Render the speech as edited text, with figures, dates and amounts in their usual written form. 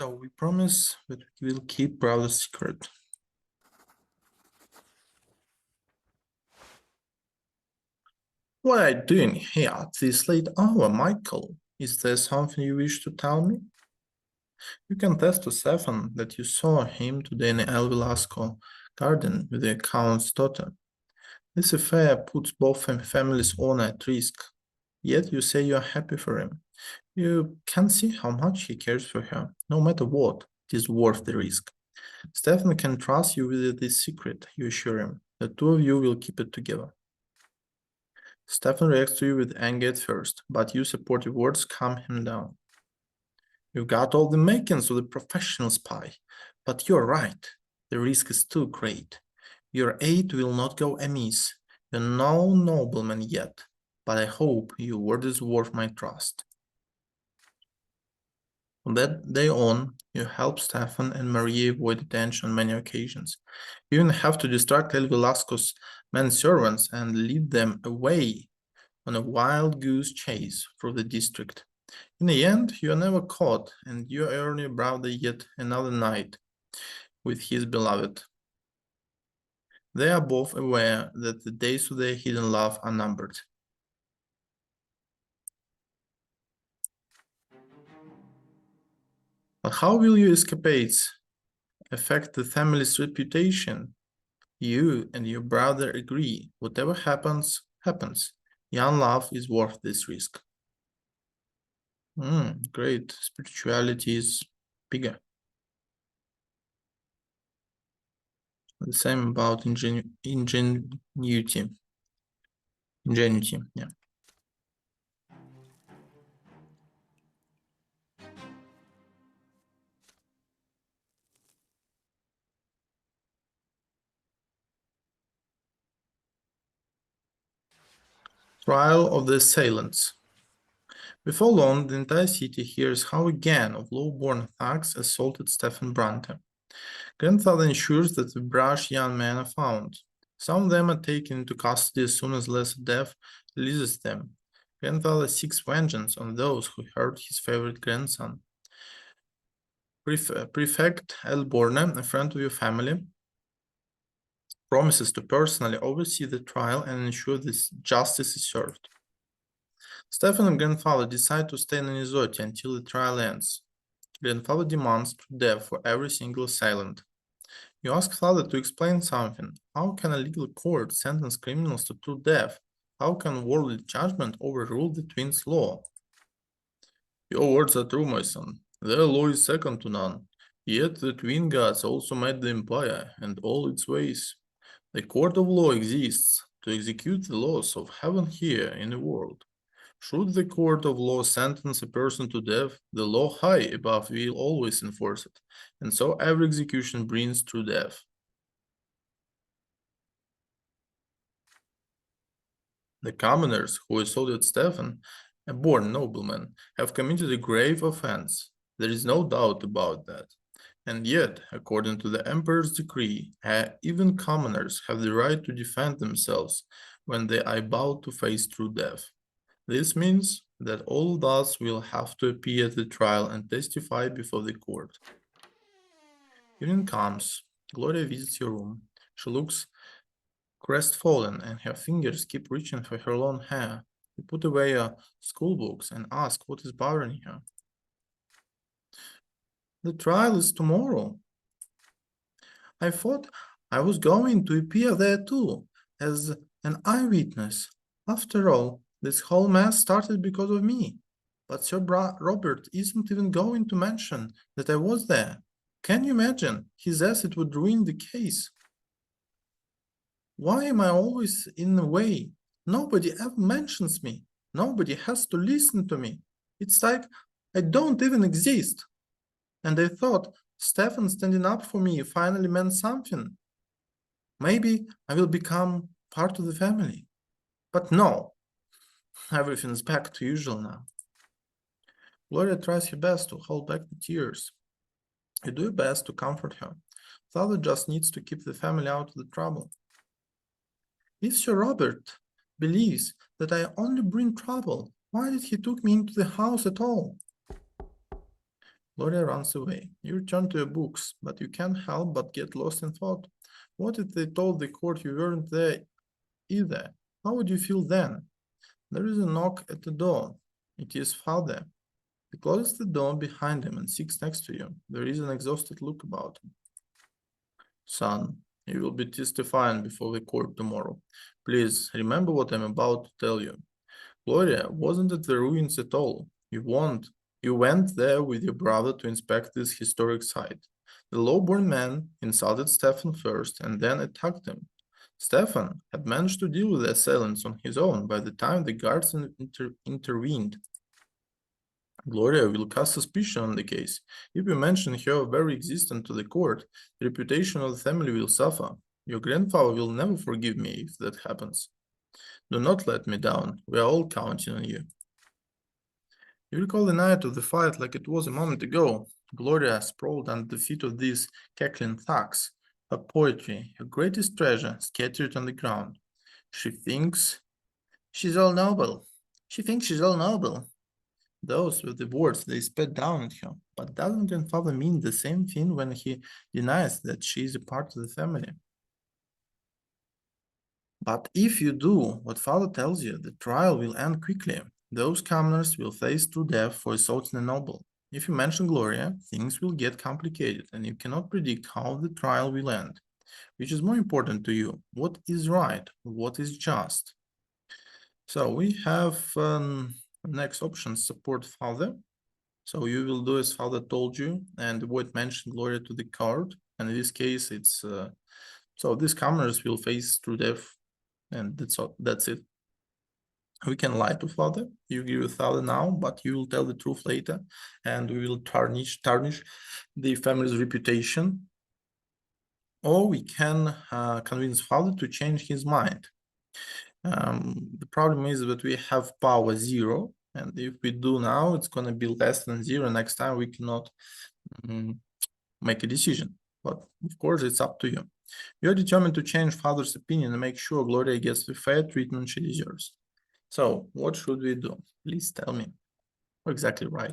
So we promise that we will keep brother's secret. What are you doing here at this late hour, Michael? Is there something you wish to tell me? You can test to Stefan that you saw him today in El Velasco garden with the Count's daughter. This affair puts both families' honor at risk. Yet you say you are happy for him. You can see how much he cares for her. No matter what, it is worth the risk. Stefan can trust you with this secret, you assure him. The two of you will keep it together. Stefan reacts to you with anger at first, but your supportive words calm him down. You've got all the makings of the professional spy, but you're right. The risk is too great. Your aid will not go amiss. You're no nobleman yet, but I hope your word is worth my trust. From that day on, you help Stefan and Maria avoid detention on many occasions. You even have to distract El Velasco's menservants and lead them away on a wild goose chase through the district. In the end, you are never caught, and you earn your brother yet another night with his beloved. They are both aware that the days of their hidden love are numbered. But how will your escapades affect the family's reputation? You and your brother agree, whatever happens, happens. Young love is worth this risk. Great. Spirituality is bigger. The same about ingenuity. Ingenuity, yeah. Trial of the Assailants. Before long, the entire city hears how a gang of low-born thugs assaulted Stefan Brante. Grandfather ensures that the brash young men are found. Some of them are taken into custody as soon as Lesser Death releases them. Grandfather seeks vengeance on those who hurt his favorite grandson. Prefect Elborne, a friend of your family, promises to personally oversee the trial and ensure this justice is served. Stefan and Grandfather decide to stay in Anizotti until the trial ends. Grandfather demands true death for every single assailant. You ask Father to explain something. How can a legal court sentence criminals to true death? How can worldly judgment overrule the twins' law? Your words are true, my son. Their law is second to none. Yet the twin gods also made the empire and all its ways. The court of law exists to execute the laws of heaven here in the world. Should the court of law sentence a person to death, the law high above will always enforce it, and so every execution brings true death. The commoners who assaulted Stefan, a born nobleman, have committed a grave offense. There is no doubt about that. And yet, according to the emperor's decree, even commoners have the right to defend themselves when they are about to face true death. This means that all of us will have to appear at the trial and testify before the court. Evening comes. Gloria visits your room. She looks crestfallen and her fingers keep reaching for her long hair. You put away your school books and ask what is bothering her. The trial is tomorrow. I thought I was going to appear there too, as an eyewitness. After all, this whole mess started because of me. But Sir Robert isn't even going to mention that I was there. Can you imagine? He says it would ruin the case. Why am I always in the way? Nobody ever mentions me. Nobody has to listen to me. It's like I don't even exist. And I thought Stefan standing up for me finally meant something. Maybe I will become part of the family. But no, everything's back to usual now. Gloria tries her best to hold back the tears. You do your best to comfort her. Father just needs to keep the family out of the trouble. If Sir Robert believes that I only bring trouble, why did he took me into the house at all? Gloria runs away. You return to your books, but you can't help but get lost in thought. What if they told the court you weren't there either? How would you feel then? There is a knock at the door. It is father. He closes the door behind him and sits next to you. There is an exhausted look about him. Son, you will be testifying before the court tomorrow. Please remember what I'm about to tell you. Gloria wasn't at the ruins at all. You went there with your brother to inspect this historic site. The low-born man insulted Stefan first and then attacked him. Stefan had managed to deal with the assailants on his own by the time the guards intervened. Gloria will cast suspicion on the case. If you mention her very existence to the court, the reputation of the family will suffer. Your grandfather will never forgive me if that happens. Do not let me down. We are all counting on you. You recall the night of the fight like it was a moment ago. Gloria sprawled under the feet of these cackling thugs. Her poetry, her greatest treasure, scattered on the ground. She thinks she's all noble. She thinks she's all noble. Those were the words they spat down at her. But doesn't grandfather mean the same thing when he denies that she is a part of the family? But if you do what father tells you, the trial will end quickly. Those commoners will face true death for assaulting a noble. If you mention Gloria, things will get complicated, and you cannot predict how the trial will end. Which is more important to you? What is right? What is just? So we have next option, support father. So you will do as father told you and avoid mentioning Gloria to the court. And in this case, it's so these commoners will face true death, and that's it. We can lie to father. You give a father now, but you will tell the truth later, and we will tarnish the family's reputation. Or we can convince father to change his mind. The problem is that we have power 0, and if we do now, it's going to be less than 0. Next time we cannot make a decision. But of course, it's up to you. You're determined to change father's opinion and make sure Gloria gets the fair treatment she deserves. So what should we do? Please tell me. Exactly right.